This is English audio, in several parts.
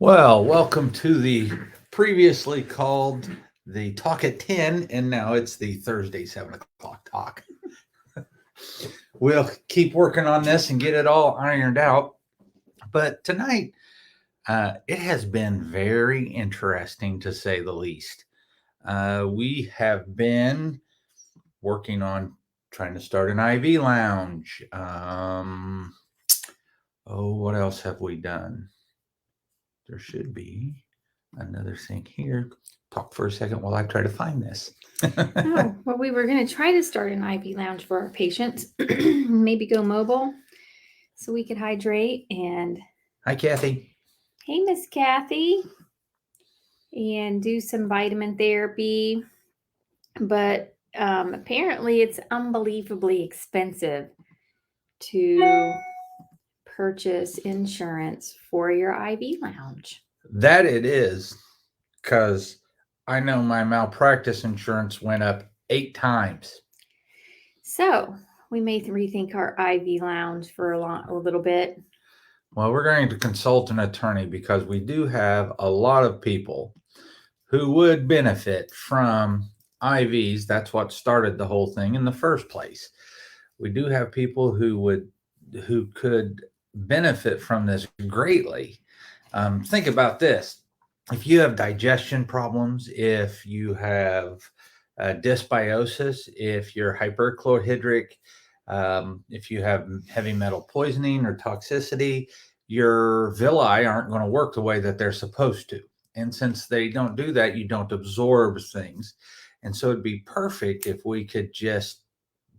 Well, welcome to the previously called the Talk at 10, and now it's the Thursday 7 o'clock talk. We'll keep working on this and get it all ironed out. But tonight, it has been very interesting to say the least. We have been working on trying to start an IV lounge. What else have we done? There should be another thing here. Talk for a second while I try to find this. Oh, well, we were going to try to start an IV lounge for our patients, maybe go mobile so we could hydrate. And Hi, Kathy. hey, Miss Kathy, and do some vitamin therapy. But apparently, it's unbelievably expensive to purchase insurance for your IV lounge. That it is, because I know my malpractice insurance went up 8 times. So we may rethink our IV lounge for a little bit. Well, we're going to consult an attorney because we do have a lot of people who would benefit from IVs. That's what started the whole thing in the first place. We do have people who could benefit from this greatly. Think about this. If you have digestion problems, if you have dysbiosis, if you're hyperchlorhydric, if you have heavy metal poisoning or toxicity, your villi aren't going to work the way that they're supposed to. And since they don't do that, you don't absorb things. And so it'd be perfect if we could just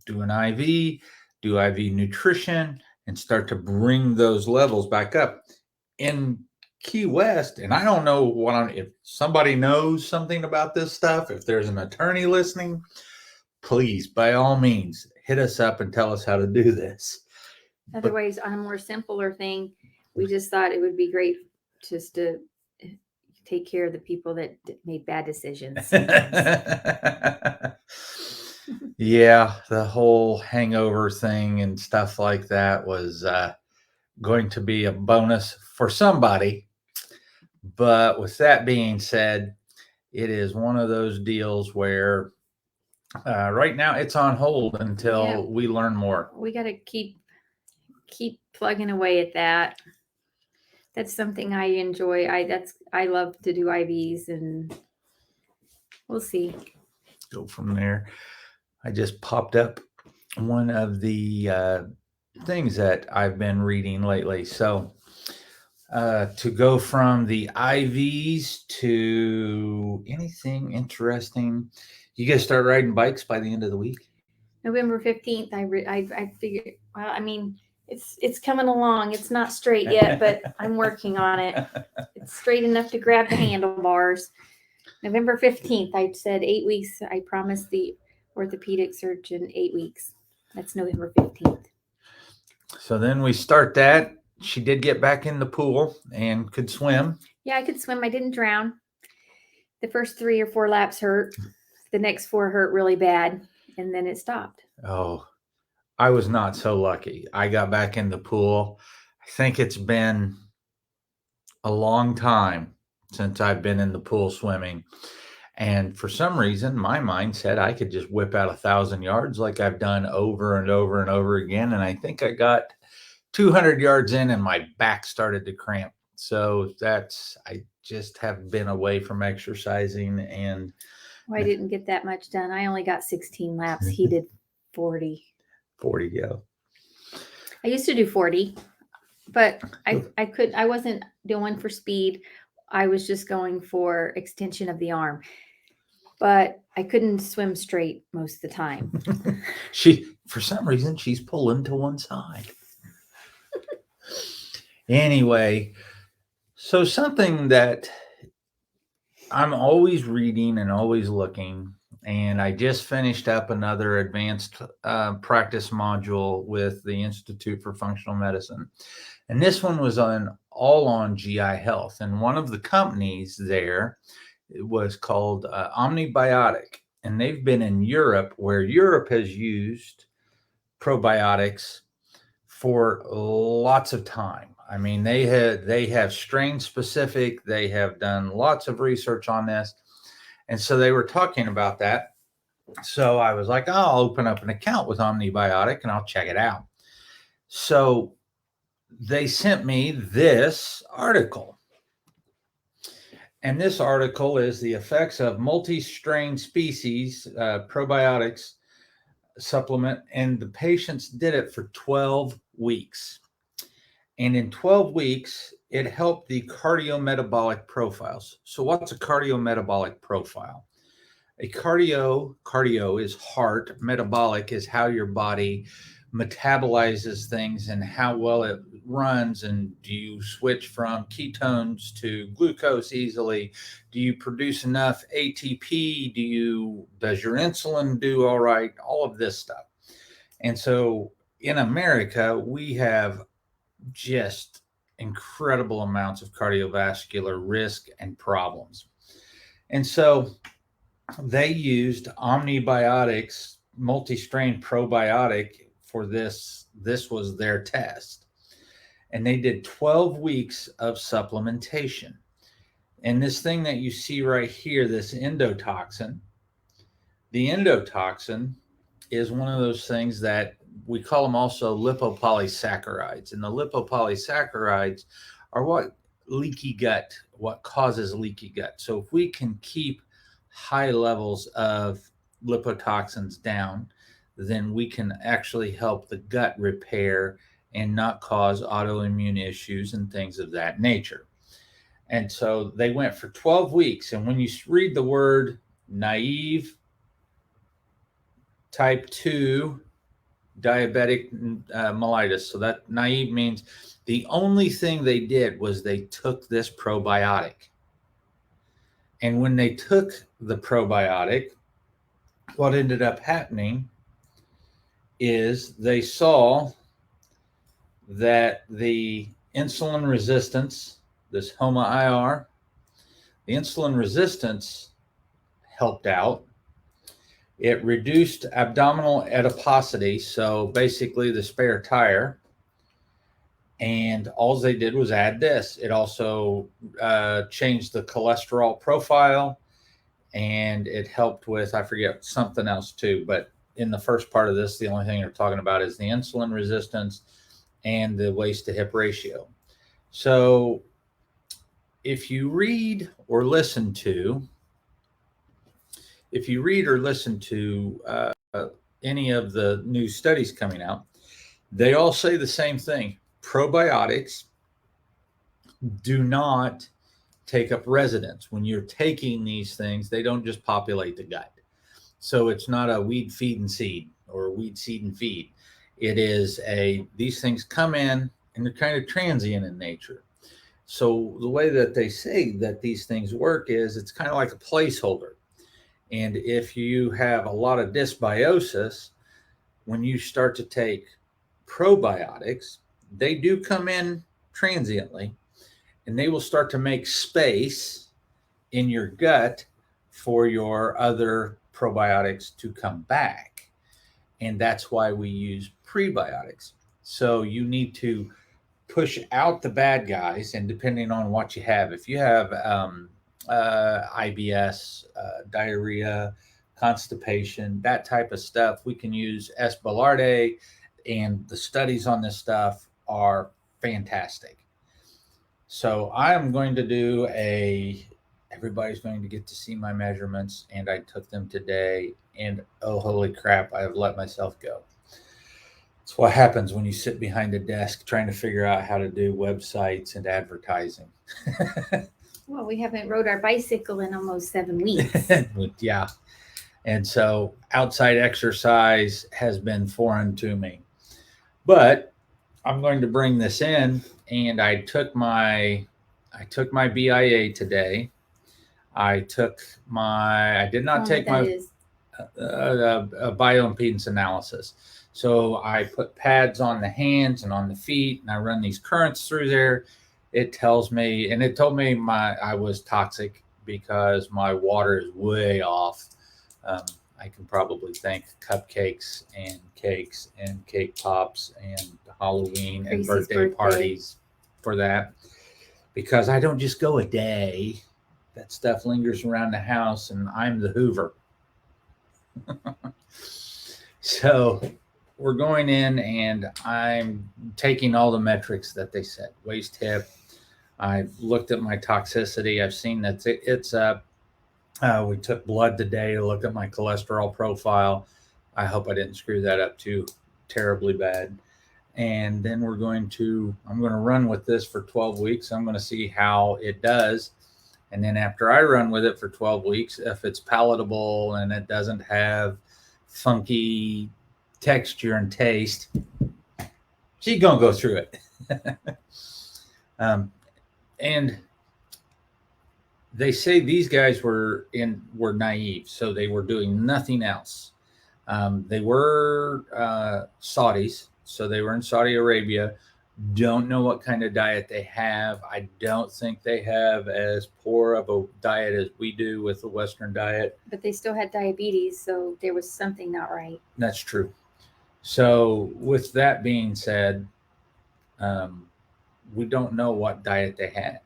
do an IV, do IV nutrition, and start to bring those levels back up. In Key West, and I don't know if somebody knows something about this stuff, if there's an attorney listening, please, by all means, hit us up and tell us how to do this. Otherwise, on a more simpler thing, we just thought it would be great just to take care of the people that made bad decisions. Yeah, the whole hangover thing and stuff like that was going to be a bonus for somebody. But with that being said, it is one of those deals where right now it's on hold until we learn more. We got to keep plugging away at that. That's something I enjoy. I love to do IVs, and we'll see. Go from there. I just popped up one of the things that I've been reading lately. So to go from the IVs to anything interesting, you guys start riding bikes by the end of the week? November 15th, I figured, well, I mean, it's coming along. It's not straight yet, but I'm working on it. It's straight enough to grab the handlebars. November 15th, I said 8 weeks. I promised the orthopedic surgeon 8 weeks. That's November 15th. So then we start that. She did get back in the pool and could swim. Yeah, I could swim. I didn't drown. The first 3 or 4 laps hurt. The next 4 hurt really bad, and then it stopped. Oh, I was not so lucky. I got back in the pool. I think it's been a long time since I've been in the pool swimming. And for some reason, my mind said I could just whip out 1,000 yards like I've done over and over and over again. And I think I got 200 yards in and my back started to cramp. So I just have been away from exercising. And I didn't get that much done. I only got 16 laps. He did 40. 40, yeah. I used to do 40, but I wasn't going for speed. I was just going for extension of the arm. But I couldn't swim straight most of the time. For some reason, she's pulling to one side. Anyway, so something that I'm always reading and always looking, and I just finished up another advanced practice module with the Institute for Functional Medicine. And this one was all on GI health. And one of the companies there was called Omnibiotic. And they've been in Europe, where Europe has used probiotics for lots of time. I mean, they have strain specific. They have done lots of research on this, and so they were talking about that. So I was like, oh, I'll open up an account with Omnibiotic and I'll check it out. So they sent me this article. And this article is the effects of multi-strain species probiotics supplement. And the patients did it for 12 weeks. And in 12 weeks, it helped the cardiometabolic profiles. So what's a cardiometabolic profile? A cardio is heart, metabolic is how your body metabolizes things and how well it runs. And do you switch from ketones to glucose easily? Do you produce enough ATP? Does your insulin do all right? All of this stuff. And so in America, we have just incredible amounts of cardiovascular risk and problems. And so they used Omnibiotics multi-strain probiotic for this. This was their test. And they did 12 weeks of supplementation. And this thing that you see right here, this endotoxin, the endotoxin is one of those things that we call them also lipopolysaccharides. And the lipopolysaccharides are what causes leaky gut. So if we can keep high levels of lipotoxins down, then we can actually help the gut repair and not cause autoimmune issues and things of that nature. And so they went for 12 weeks. And when you read the word naive type 2 diabetic mellitus, so that naive means the only thing they did was they took this probiotic. And when they took the probiotic, what ended up happening is they saw that the insulin resistance, this HOMA-IR, the insulin resistance helped out. It reduced abdominal adiposity, so basically the spare tire. And all they did was add this. It also changed the cholesterol profile, and it helped with, I forget, something else too. But in the first part of this, the only thing they're talking about is the insulin resistance and the waist to hip ratio. So if you read or listen to any of the new studies coming out, they all say the same thing. Probiotics do not take up residence. When you're taking these things, they don't just populate the gut. So it's not a weed, feed, and seed, or a weed, seed, and feed. It is these things come in and they're kind of transient in nature. So the way that they say that these things work is it's kind of like a placeholder. And if you have a lot of dysbiosis, when you start to take probiotics, they do come in transiently, and they will start to make space in your gut for your other probiotics to come back. And that's why we use prebiotics. So you need to push out the bad guys, and depending on what you have, if you have IBS, diarrhea, constipation, that type of stuff, we can use S. boulardii, and the studies on this stuff are fantastic. So I am going to do everybody's going to get to see my measurements, and I took them today, and oh, holy crap, I have let myself go. It's what happens when you sit behind a desk trying to figure out how to do websites and advertising. Well, we haven't rode our bicycle in almost 7 weeks. Yeah. And so outside exercise has been foreign to me. But I'm going to bring this in, and I took my BIA today. I did not take my bioimpedance analysis. So I put pads on the hands and on the feet, and I run these currents through there. It tells me, and it told me I was toxic because my water is way off. I can probably thank cupcakes and cakes and cake pops and Halloween and birthday parties for that because I don't just go a day. That stuff lingers around the house, and I'm the Hoover. So we're going in, and I'm taking all the metrics that they said. Waist, hip. I've looked at my toxicity. I've seen that it's up. We took blood today to look at my cholesterol profile. I hope I didn't screw that up too terribly bad. And then I'm going to run with this for 12 weeks. I'm going to see how it does. And then after I run with it for 12 weeks, if it's palatable and it doesn't have funky texture and taste, she's going to go through it. And they say these guys were naive, so they were doing nothing else. They were Saudis, so they were in Saudi Arabia. Don't know what kind of diet they have. I don't think they have as poor of a diet as we do with the Western diet. But they still had diabetes, so there was something not right. That's true. So with that being said, we don't know what diet they had.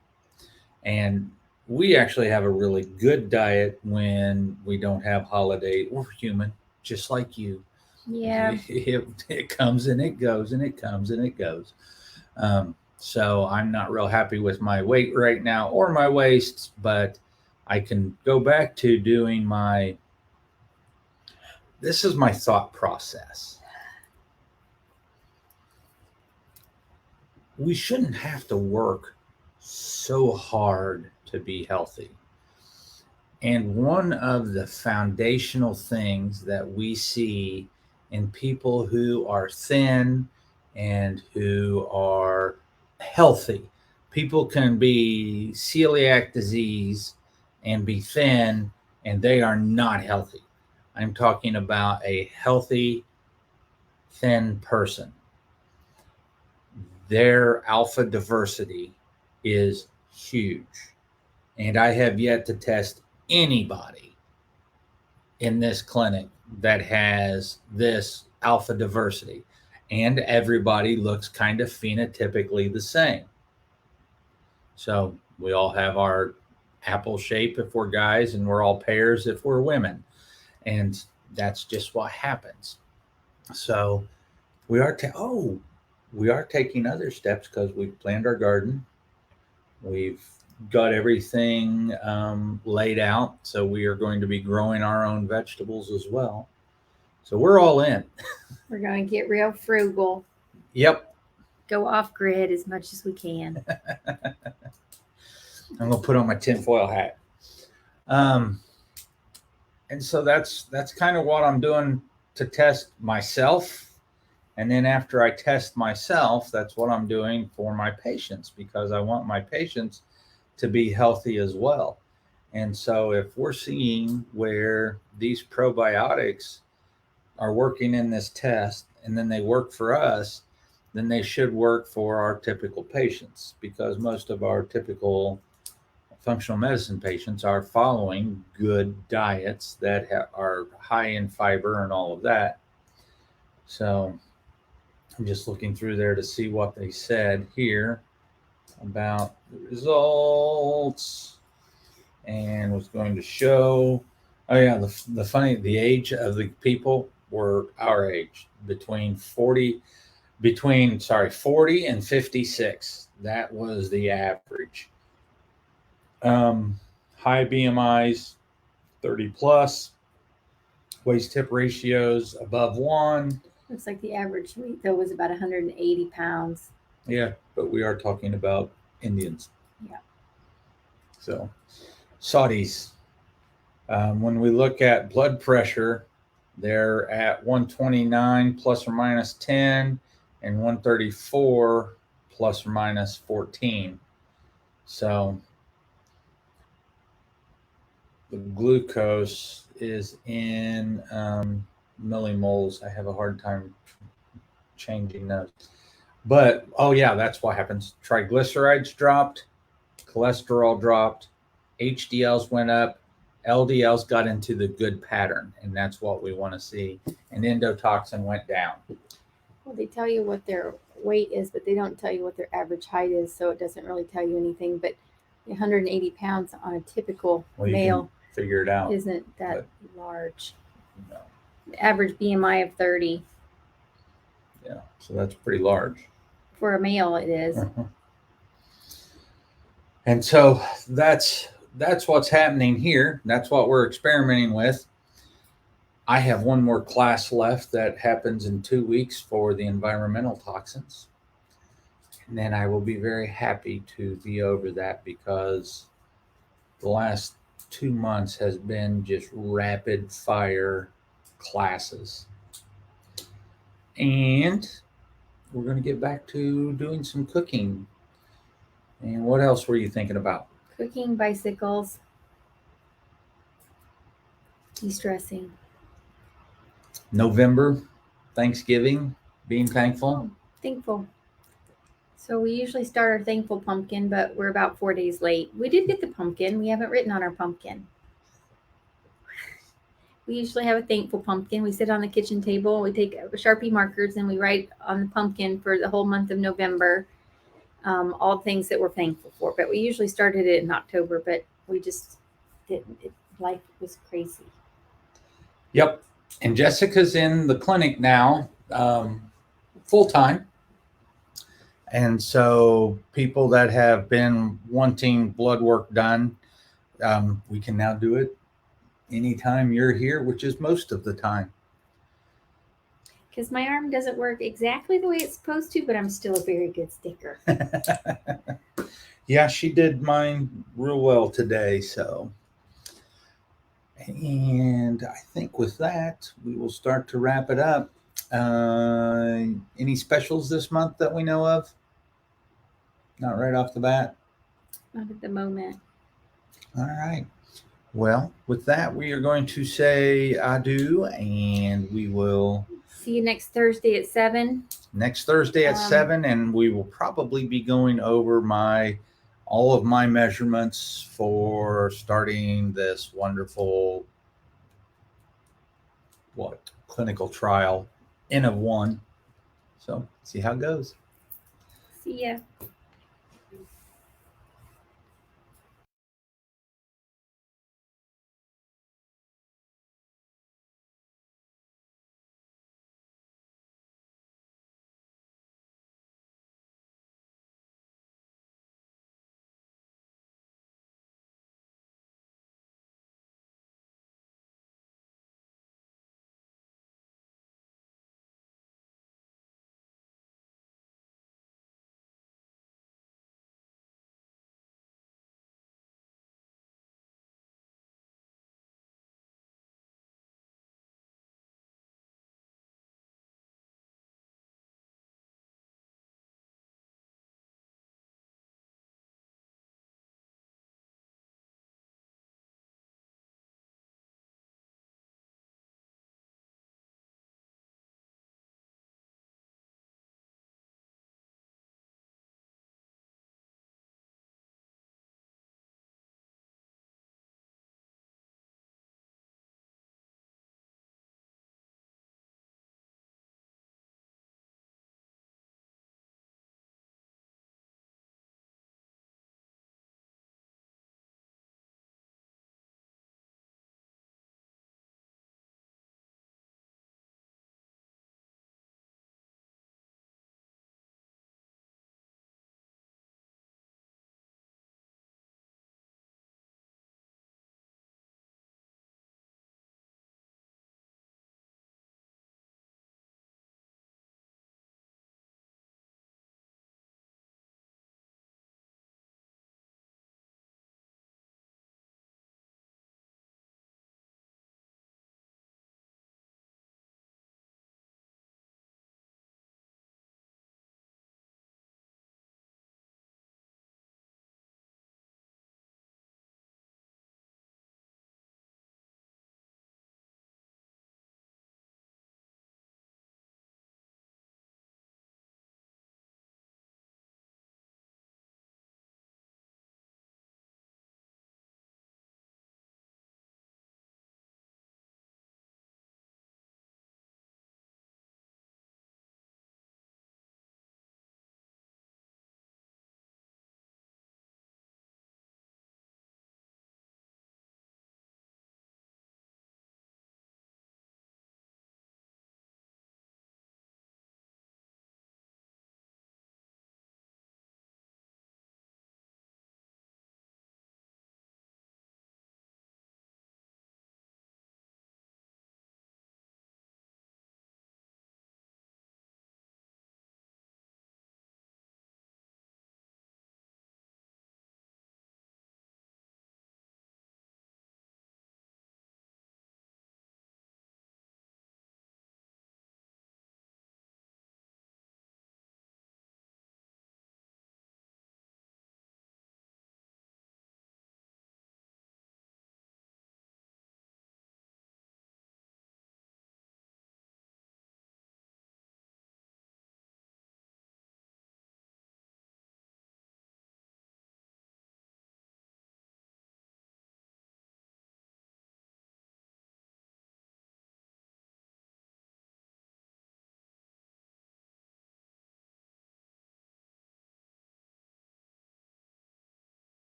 And we actually have a really good diet when we don't have holiday. We're human, just like you. Yeah. It comes and it goes, and it comes and it goes. So I'm not real happy with my weight right now or my waist, but I can go back to doing this is my thought process. We shouldn't have to work so hard to be healthy. And one of the foundational things that we see in people who are thin and who are healthy, people can be celiac disease and be thin, and they are not healthy. I'm talking about a healthy, thin person. Their alpha diversity is huge. And I have yet to test anybody in this clinic that has this alpha diversity. And everybody looks kind of phenotypically the same. So we all have our apple shape if we're guys, and we're all pears if we're women. And that's just what happens. So we are taking other steps because we've planned our garden. We've got everything laid out. So we are going to be growing our own vegetables as well. So we're all in. We're going to get real frugal. Yep. Go off grid as much as we can. I'm going to put on my tinfoil hat. And so that's kind of what I'm doing to test myself. And then after I test myself, that's what I'm doing for my patients, because I want my patients to be healthy as well. And so if we're seeing where these probiotics are working in this test and then they work for us, then they should work for our typical patients, because most of our typical functional medicine patients are following good diets that are high in fiber and all of that. So I'm just looking through there to see what they said here about the results, and was going to show, the age of the people were our age, 40 and 56. That was the average. High BMIs, 30 plus, waist hip ratios above 1. Looks like the average weight, though, was about 180 pounds. Yeah, but we are talking about Indians. Yeah. So, Saudis. When we look at blood pressure, they're at 129 plus or minus 10 and 134 plus or minus 14. So, the glucose is in millimoles. I have a hard time changing those. But, that's what happens. Triglycerides dropped, cholesterol dropped, HDLs went up, LDLs got into the good pattern, and that's what we want to see. And endotoxin went down. Well, they tell you what their weight is, but they don't tell you what their average height is, so it doesn't really tell you anything. But 180 pounds on a typical Well, you male can figure it out. isn't that large. No. Average BMI of 30 Yeah, so that's pretty large. for a male. It is. And so that's what's happening here. That's what we're experimenting with. I have one more class left that happens in 2 weeks for the environmental toxins. And then I will be very happy to be over that, because the last 2 months has been just rapid fire classes. And we're going to get back to doing some cooking. And what else were you thinking about? Cooking, bicycles, de-stressing. November, Thanksgiving, being thankful. Oh, thankful. So we usually start our thankful pumpkin, but we're about 4 days late. We did get the pumpkin. We haven't written on our pumpkin. We usually have a thankful pumpkin. We sit on the kitchen table. We take Sharpie markers and we write on the pumpkin for the whole month of November, all the things that we're thankful for. But we usually started it in October, but we just didn't. Life was crazy. Yep. And Jessica's in the clinic now, full time. And so people that have been wanting blood work done, we can now do it anytime you're here, which is most of the time. Because my arm doesn't work exactly the way it's supposed to, but I'm still a very good sticker. Yeah, she did mine real well today. So, and I think with that, we will start to wrap it up. Any specials this month that we know of? Not right off the bat. Not at the moment. All right. Well, with that, we are going to say adieu, and we will see you next Thursday at 7. Next Thursday at 7, and we will probably be going over all of my measurements for starting this wonderful clinical trial N of 1. So see how it goes. See ya.